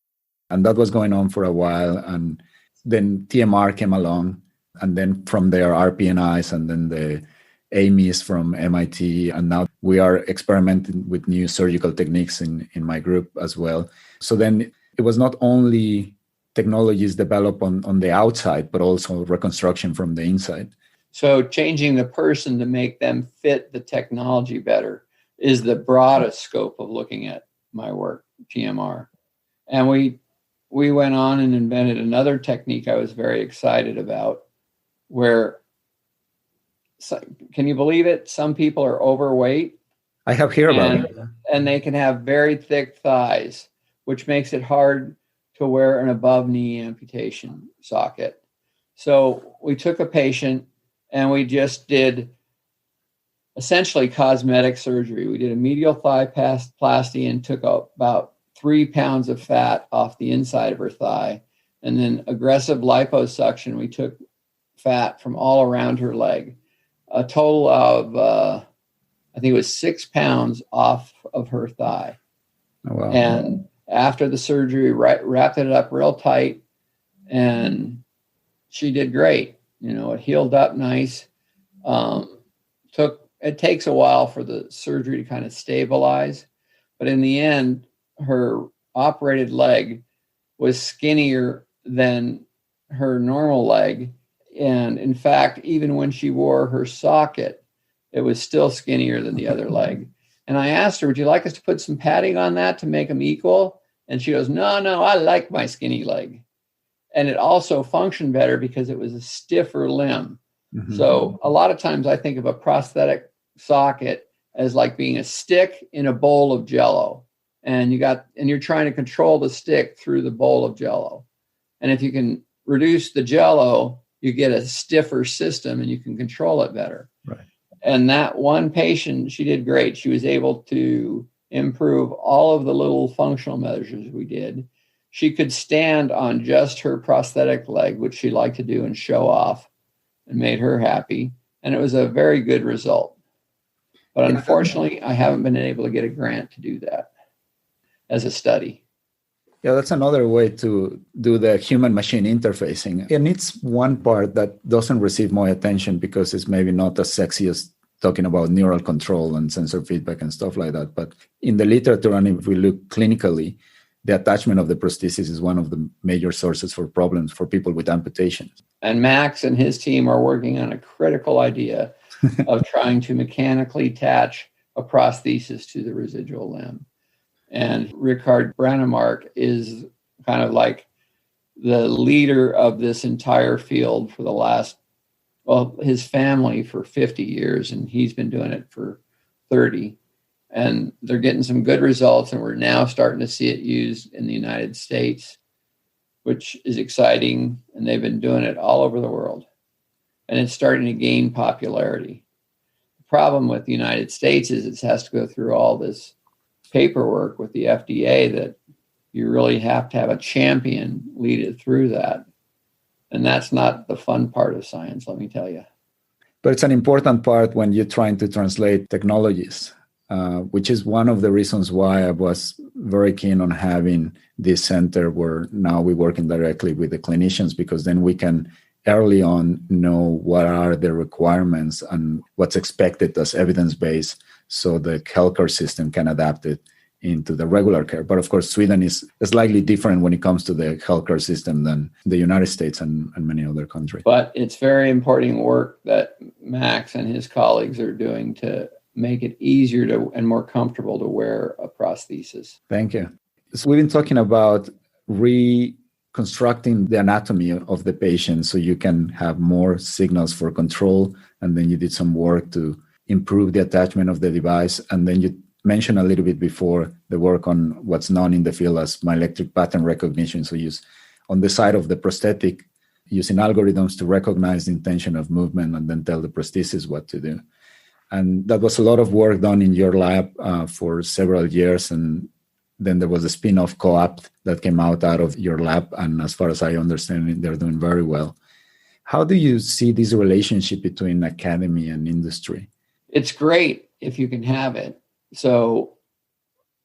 And that was going on for a while. And then TMR came along. And then from there, RPNIs, and then the AMIs from MIT. And now we are experimenting with new surgical techniques in my group as well. So then it was not only technologies developed on the outside, but also reconstruction from the inside. So changing the person to make them fit the technology better is the broadest scope of looking at my work, TMR. And we went on and invented another technique I was very excited about, where, can you believe it? Some people are overweight. I have heard about it. And they can have very thick thighs, which makes it hard to wear an above knee amputation socket. So we took a patient and we just did essentially cosmetic surgery. We did a medial thigh plasty and took about 3 pounds of fat off the inside of her thigh. And then aggressive liposuction, we took fat from all around her leg. A total of, I think it was 6 pounds off of her thigh. Oh, wow. And after the surgery, wrapped it up real tight, and she did great. It healed up nice. It takes a while for the surgery to kind of stabilize, but in the end, her operated leg was skinnier than her normal leg. And in fact, even when she wore her socket, it was still skinnier than the other leg. And I asked her, would you like us to put some padding on that to make them equal? And she goes, no, I like my skinny leg. And it also functioned better because it was a stiffer limb. Mm-hmm. So a lot of times I think of a prosthetic socket as like being a stick in a bowl of Jell-O. And you're trying to control the stick through the bowl of Jell-O. And if you can reduce the Jell-O, you get a stiffer system and you can control it better. Right. And that one patient, she did great. She was able to improve all of the little functional measures we did. She could stand on just her prosthetic leg, which she liked to do and show off, and made her happy. And it was a very good result. But unfortunately, I haven't been able to get a grant to do that as a study. Yeah, that's another way to do the human-machine interfacing. And it's one part that doesn't receive more attention because it's maybe not as sexy as talking about neural control and sensor feedback and stuff like that. But in the literature, and if we look clinically, the attachment of the prosthesis is one of the major sources for problems for people with amputations. And Max and his team are working on a critical idea of trying to mechanically attach a prosthesis to the residual limb. And Richard Brining is kind of like the leader of this entire field for the last, his family for 50 years, and he's been doing it for 30. And they're getting some good results, and we're now starting to see it used in the United States, which is exciting. And they've been doing it all over the world. And it's starting to gain popularity. The problem with the United States is it has to go through all this paperwork with the FDA that you really have to have a champion lead it through that. And that's not the fun part of science, let me tell you. But it's an important part when you're trying to translate technologies, which is one of the reasons why I was very keen on having this center where now we're working directly with the clinicians, because then we can early on know what are the requirements and what's expected as evidence-based, so the healthcare system can adapt it into the regular care. But of course, Sweden is slightly different when it comes to the healthcare system than the United States and many other countries. But it's very important work that Max and his colleagues are doing to make it easier to and more comfortable to wear a prosthesis. Thank you. So we've been talking about reconstructing the anatomy of the patient so you can have more signals for control. And then you did some work to improve the attachment of the device. And then you mentioned a little bit before the work on what's known in the field as myoelectric pattern recognition. So use on the side of the prosthetic, using algorithms to recognize the intention of movement and then tell the prosthesis what to do. And that was a lot of work done in your lab for several years. And then there was a spin-off co-op that came out of your lab. And as far as I understand it, they're doing very well. How do you see this relationship between academy and industry? It's great if you can have it. So,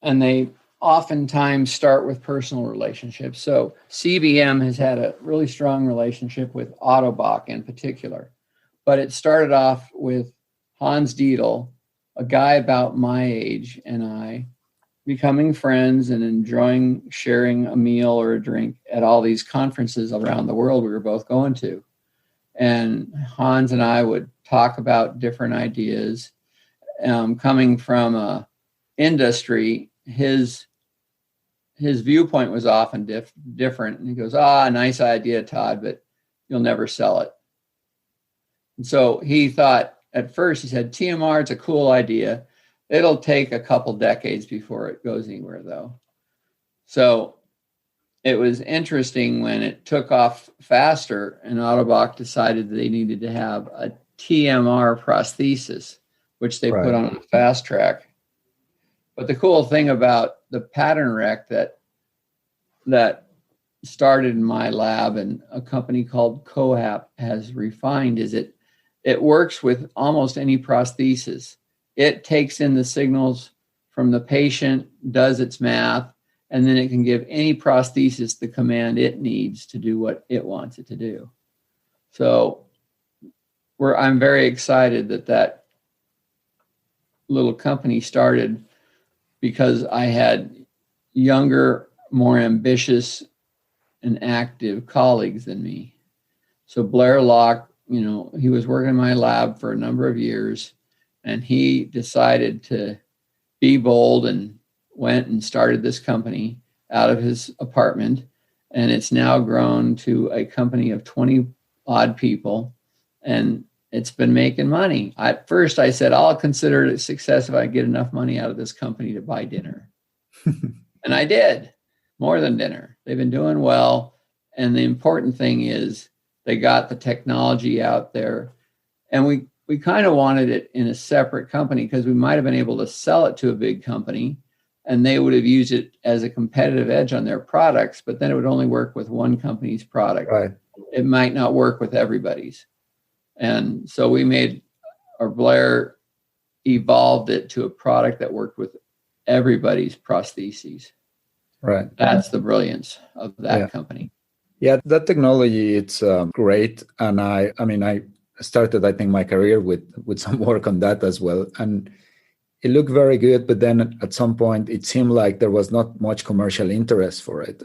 and they oftentimes start with personal relationships. So CBM has had a really strong relationship with Autobach in particular. But it started off with Hans Dietl, a guy about my age, and I becoming friends and enjoying sharing a meal or a drink at all these conferences around the world we were both going to. And Hans and I would talk about different ideas. Coming from industry, his viewpoint was often different. And he goes, nice idea, Todd, but you'll never sell it. And so he thought, at first, he said, TMR, it's a cool idea. It'll take a couple decades before it goes anywhere, though. So it was interesting when it took off faster and Autobach decided that they needed to have a TMR prosthesis, which they put on a fast track. But the cool thing about the pattern rec that started in my lab and a company called Cohap has refined is it works with almost any prosthesis. It takes in the signals from the patient, does its math, and then it can give any prosthesis the command it needs to do what it wants it to do. So I'm very excited that little company started because I had younger, more ambitious and active colleagues than me. So Blair Locke, he was working in my lab for a number of years, and he decided to be bold and went and started this company out of his apartment. And it's now grown to a company of 20 odd people, and it's been making money. At first, I said, I'll consider it a success if I get enough money out of this company to buy dinner. And I did, more than dinner. They've been doing well. And the important thing is they got the technology out there. And we kind of wanted it in a separate company because we might have been able to sell it to a big company and they would have used it as a competitive edge on their products, but then it would only work with one company's product. Right. It might not work with everybody's. And so Blair evolved it to a product that worked with everybody's prostheses. Right. That's the brilliance of that company. Yeah, that technology, it's great. And I started, I think, my career with some work on that as well. And it looked very good, but then at some point it seemed like there was not much commercial interest for it.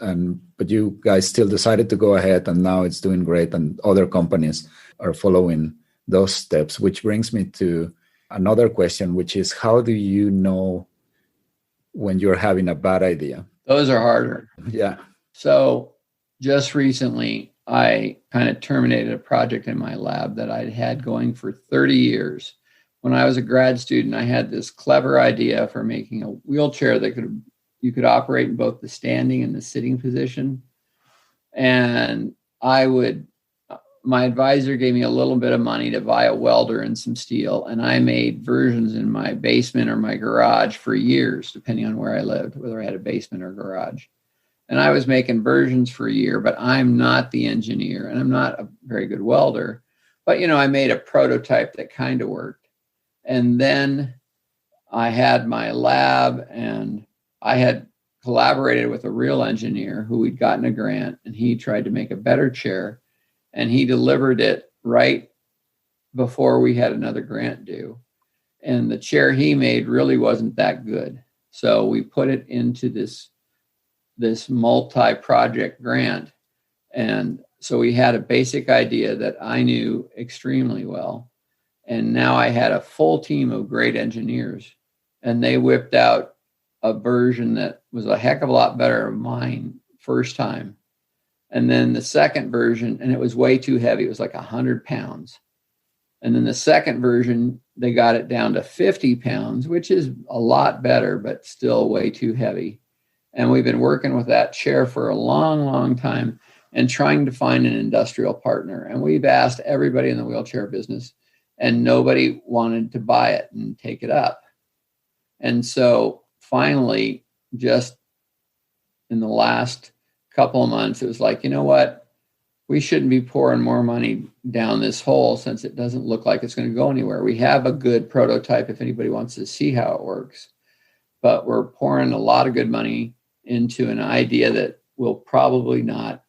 But you guys still decided to go ahead, and now it's doing great, and other companies are following those steps, which brings me to another question, which is, how do you know when you're having a bad idea? Those are harder. Yeah. So just recently, I kind of terminated a project in my lab that I'd had going for 30 years. When I was a grad student, I had this clever idea for making a wheelchair that you could operate in both the standing and the sitting position. And my advisor gave me a little bit of money to buy a welder and some steel. And I made versions in my basement or my garage for years, depending on where I lived, whether I had a basement or garage. And I was making versions for a year, but I'm not the engineer and I'm not a very good welder. But, I made a prototype that kind of worked. And then I had my lab, and I had collaborated with a real engineer who we'd gotten a grant, and he tried to make a better chair, and he delivered it right before we had another grant due. And the chair he made really wasn't that good. So we put it into this multi-project grant. And so we had a basic idea that I knew extremely well. And now I had a full team of great engineers, and they whipped out a version that was a heck of a lot better than mine first time. And then the second version, and it was way too heavy. It was like 100 pounds. And then the second version, they got it down to 50 pounds, which is a lot better, but still way too heavy. And we've been working with that chair for a long, long time and trying to find an industrial partner. And we've asked everybody in the wheelchair business, and nobody wanted to buy it and take it up. And so finally, just in the last couple of months, it was like, you know what? We shouldn't be pouring more money down this hole since it doesn't look like it's going to go anywhere. We have a good prototype if anybody wants to see how it works, but we're pouring a lot of good money into an idea that will probably not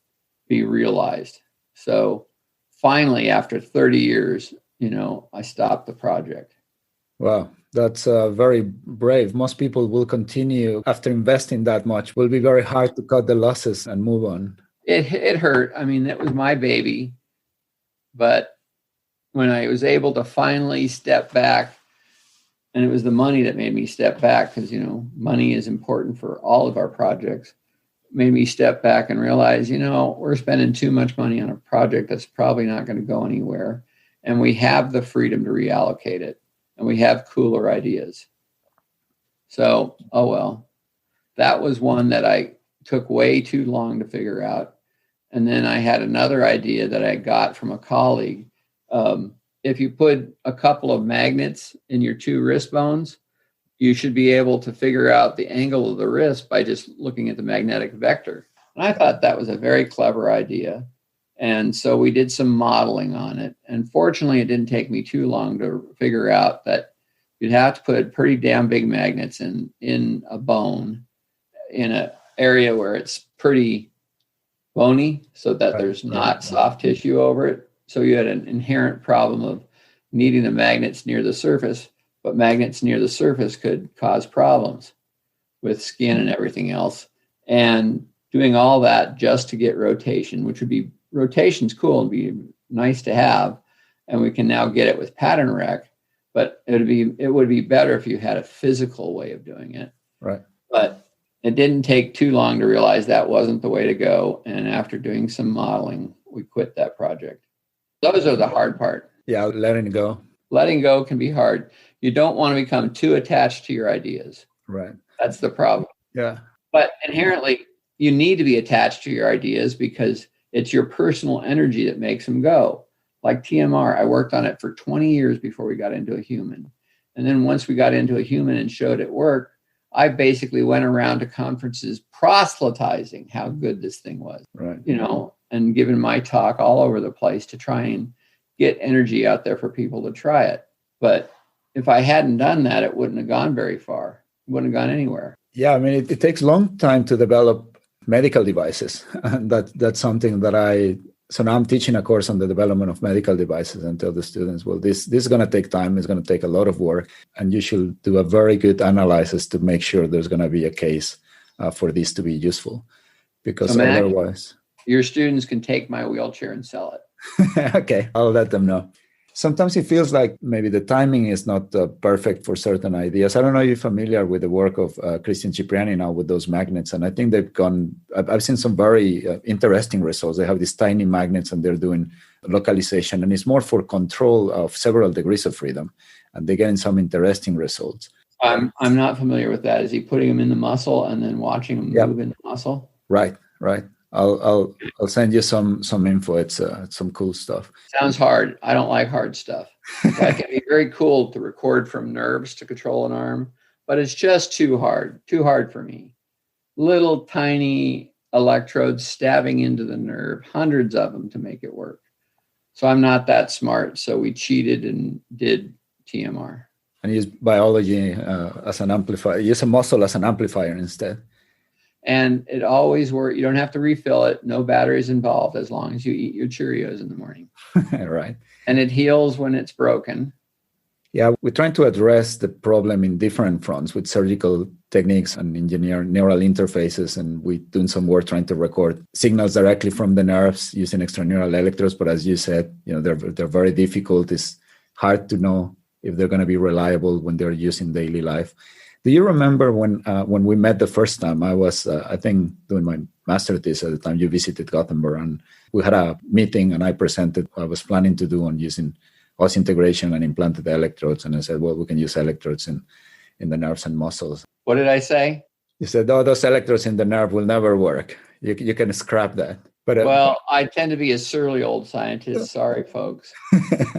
be realized. So finally, after 30 years, I stopped the project. Wow, that's very brave. Most people will continue after investing that much. It will be very hard to cut the losses and move on. It hurt. I mean, that was my baby. But when I was able to finally step back, and it was the money that made me step back, because, money is important for all of our projects, made me step back and realize, we're spending too much money on a project that's probably not going to go anywhere. And we have the freedom to reallocate it. And we have cooler ideas. So, oh well, that was one that I took way too long to figure out. And then I had another idea that I got from a colleague. If you put a couple of magnets in your two wrist bones, you should be able to figure out the angle of the wrist by just looking at the magnetic vector. And I thought that was a very clever idea. And so we did some modeling on it. And fortunately, it didn't take me too long to figure out that you'd have to put pretty damn big magnets in a bone in an area where it's pretty bony so that there's not soft tissue over it. So you had an inherent problem of needing the magnets near the surface, but magnets near the surface could cause problems with skin and everything else. And doing all that just to get rotation, which would be rotation's cool and be nice to have, and we can now get it with pattern rec, but it would be better if you had a physical way of doing it. Right. But it didn't take too long to realize that wasn't the way to go. And after doing some modeling, we quit that project. Those are the hard part. Yeah, letting go. Letting go can be hard. You don't want to become too attached to your ideas. Right. That's the problem. Yeah. But inherently, you need to be attached to your ideas because it's your personal energy that makes them go. Like TMR, I worked on it for 20 years before we got into a human. And then once we got into a human and showed it work, I basically went around to conferences proselytizing how good this thing was, right? And giving my talk all over the place to try and get energy out there for people to try it. But if I hadn't done that, it wouldn't have gone very far. It wouldn't have gone anywhere. Yeah, I mean, it takes a long time to develop medical devices. And that's something that so now I'm teaching a course on the development of medical devices and tell the students, well, this is going to take time. It's going to take a lot of work. And you should do a very good analysis to make sure there's going to be a case for this to be useful. Because otherwise... Your students can take my wheelchair and sell it. Okay, I'll let them know. Sometimes it feels like maybe the timing is not perfect for certain ideas. I don't know if you're familiar with the work of Christian Cipriani now with those magnets. And I think I've seen some very interesting results. They have these tiny magnets and they're doing localization. And it's more for control of several degrees of freedom. And they're getting some interesting results. I'm not familiar with that. Is he putting them in the muscle and then watching them move in the muscle? Right. I'll send you some info. It's some cool stuff. Sounds hard. I don't like hard stuff. It can be very cool to record from nerves to control an arm, but it's just too hard for me. Little tiny electrodes stabbing into the nerve, hundreds of them to make it work. So I'm not that smart. So we cheated and did TMR. And use biology as an amplifier. Use a muscle as an amplifier instead. And it always works. You don't have to refill it. No batteries involved as long as you eat your Cheerios in the morning. Right. And it heals when it's broken. Yeah, we're trying to address the problem in different fronts with surgical techniques and engineer neural interfaces. And we're doing some work trying to record signals directly from the nerves using extraneural electrodes. But as you said, they're very difficult. It's hard to know if they're going to be reliable when they're used in daily life. Do you remember when we met the first time? I was, I think, doing my master thesis at the time. You visited Gothenburg, and we had a meeting, and I presented what I was planning to do on using Osseointegration and implanted electrodes. And I said, well, we can use electrodes in the nerves and muscles. What did I say? You said, oh, those electrodes in the nerve will never work. You can scrap that. But well, I tend to be a surly old scientist. Sorry, folks.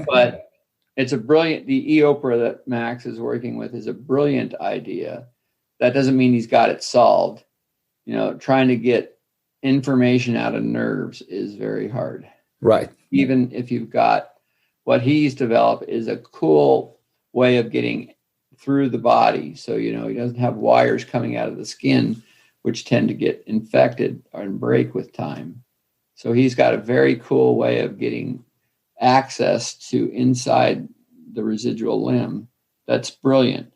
But it's a brilliant, the EOPRA that Max is working with is a brilliant idea. That doesn't mean he's got it solved. Trying to get information out of nerves is very hard. Right. Even if you've got what he's developed is a cool way of getting through the body. So, he doesn't have wires coming out of the skin, which tend to get infected and break with time. So he's got a very cool way of getting access to inside the residual limb. That's brilliant.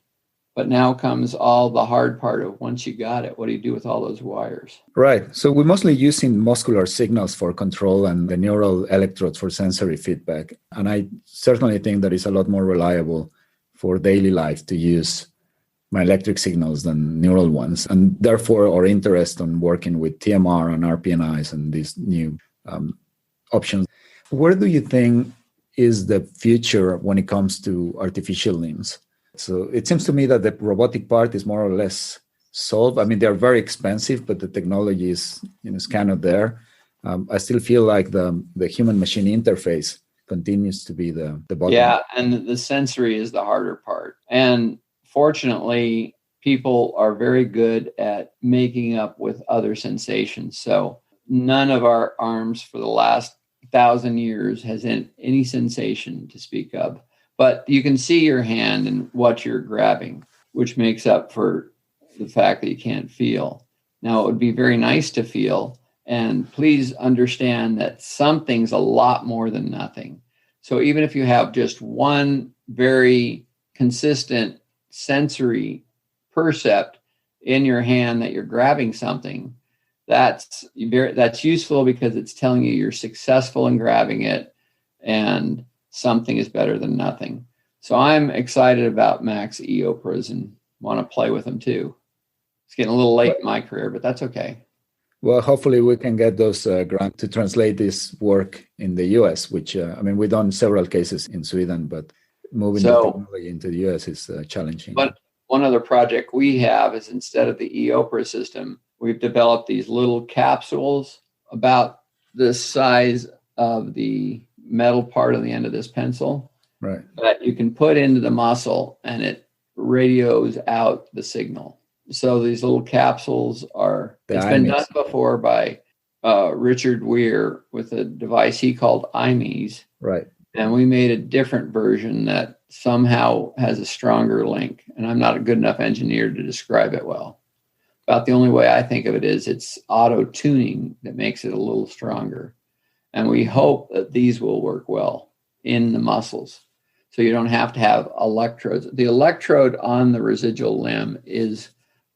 But now comes all the hard part of once you got it, what do you do with all those wires? Right. So we're mostly using muscular signals for control and the neural electrodes for sensory feedback. And I certainly think that it's a lot more reliable for daily life to use myoelectric signals than neural ones. And therefore, our interest in working with TMR and RPNIs and these new options. Where do you think is the future when it comes to artificial limbs? So it seems to me that the robotic part is more or less solved. I mean, they're very expensive, but the technology is kind of there. I still feel like the human-machine interface continues to be the bottleneck. Yeah, and the sensory is the harder part. And fortunately, people are very good at making up with other sensations. So none of our arms for the last 1,000 years has any sensation to speak of. But you can see your hand and what you're grabbing, which makes up for the fact that you can't feel. Now, it would be very nice to feel. And please understand that something's a lot more than nothing. So even if you have just one very consistent sensory percept in your hand that you're grabbing something, that's useful because it's telling you you're successful in grabbing it and something is better than nothing. So I'm excited about Max EOPRAs and want to play with them too. It's getting a little late in my career, but that's okay. Well, hopefully we can get those grants to translate this work in the US, which, we've done several cases in Sweden, but moving the technology into the US is challenging. But one other project we have is instead of the EOPRA system, we've developed these little capsules about the size of the metal part on the end of this pencil, right, that you can put into the muscle and it radios out the signal. So these little capsules it's been done before by Richard Weir with a device he called IMEs. Right. And we made a different version that somehow has a stronger link. And I'm not a good enough engineer to describe it well. About the only way I think of it is it's auto-tuning that makes it a little stronger. And we hope that these will work well in the muscles. So you don't have to have electrodes. The electrode on the residual limb is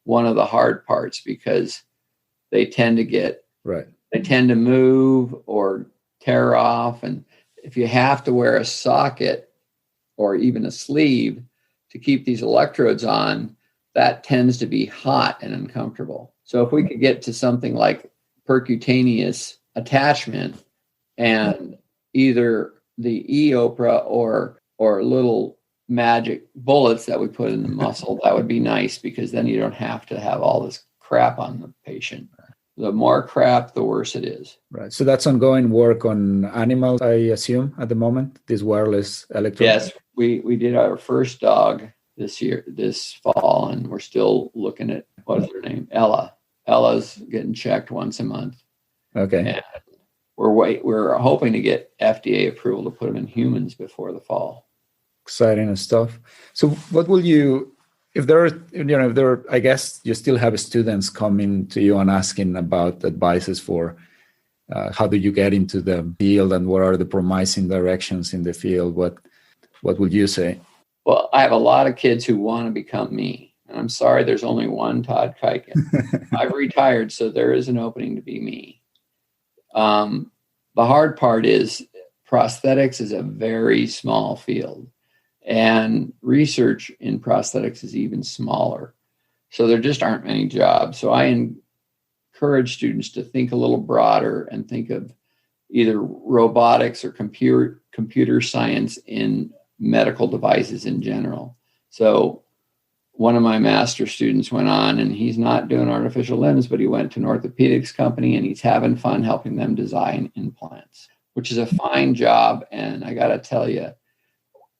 one of the hard parts because they tend to move or tear off. And if you have to wear a socket or even a sleeve to keep these electrodes on, that tends to be hot and uncomfortable. So if we could get to something like percutaneous attachment, and either the EOPRA or little magic bullets that we put in the muscle, that would be nice because then you don't have to have all this crap on the patient. The more crap, the worse it is. Right. So that's ongoing work on animals, I assume, at the moment, these wireless electrodes? Yes, we did our first dog this fall, and we're still looking at, what is her name? Ella. Ella's getting checked once a month. Okay. And we're hoping to get FDA approval to put them in humans before the fall. Exciting stuff. So what will you, if there are, I guess you still have students coming to you and asking about advices for how do you get into the field and what are the promising directions in the field? What would you say? Well, I have a lot of kids who want to become me. And I'm sorry, there's only one Todd Kuiken. I've retired, so there is an opening to be me. The hard part is prosthetics is a very small field, and research in prosthetics is even smaller. So there just aren't many jobs. So I encourage students to think a little broader and think of either robotics or computer science in medical devices in general. So one of my master students went on, and he's not doing artificial limbs, but he went to an orthopedics company and he's having fun helping them design implants, which is a fine job. And I got to tell you,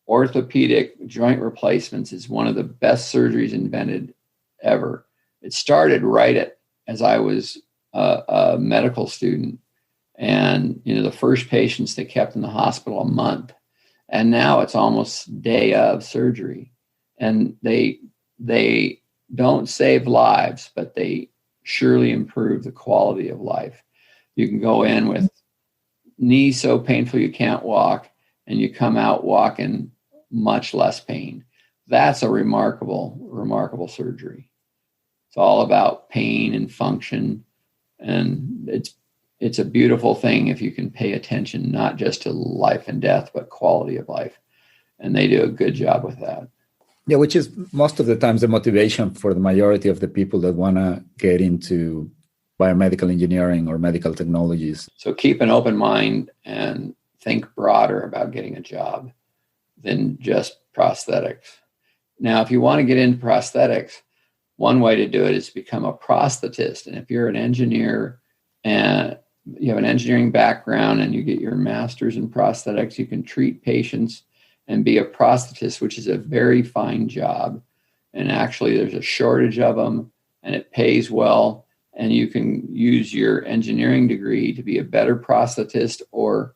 orthopedic joint replacements is one of the best surgeries invented ever. It started as I was a medical student, and the first patients they kept in the hospital a month, and now it's almost day of surgery, and they don't save lives, but they surely improve the quality of life. You can go in with knees so painful you can't walk, and you come out walking much less pain. That's a remarkable surgery. It's all about pain and function, and it's a beautiful thing if you can pay attention, not just to life and death, but quality of life. And they do a good job with that. Yeah, which is most of the times the motivation for the majority of the people that want to get into biomedical engineering or medical technologies. So keep an open mind and think broader about getting a job than just prosthetics. Now, if you want to get into prosthetics, one way to do it is become a prosthetist. And if you're an engineer and you have an engineering background and you get your master's in prosthetics, you can treat patients and be a prosthetist, which is a very fine job. And actually, there's a shortage of them, and it pays well. And you can use your engineering degree to be a better prosthetist or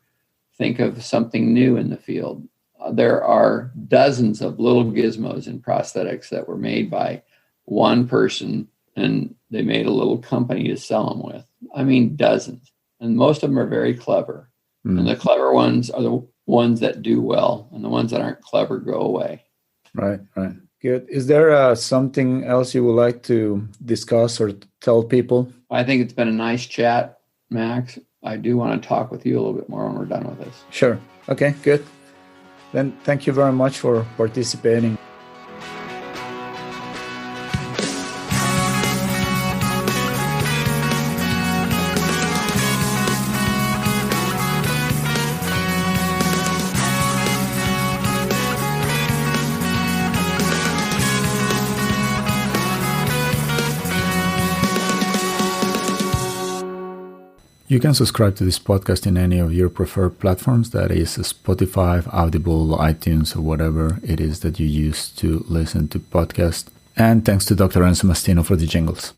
think of something new in the field. There are dozens of little gizmos in prosthetics that were made by one person, and they made a little company to sell them with. I mean, dozens. And most of them are very clever. And the clever ones are the ones that do well, and the ones that aren't clever go away. Right. Good. Is there something else you would like to discuss or tell people? I think it's been a nice chat, Max. I do want to talk with you a little bit more when we're done with this. Sure. Okay, good. Then thank you very much for participating. You can subscribe to this podcast in any of your preferred platforms, that is Spotify, Audible, iTunes, or whatever it is that you use to listen to podcasts. And thanks to Dr. Enzo Mastino for the jingles.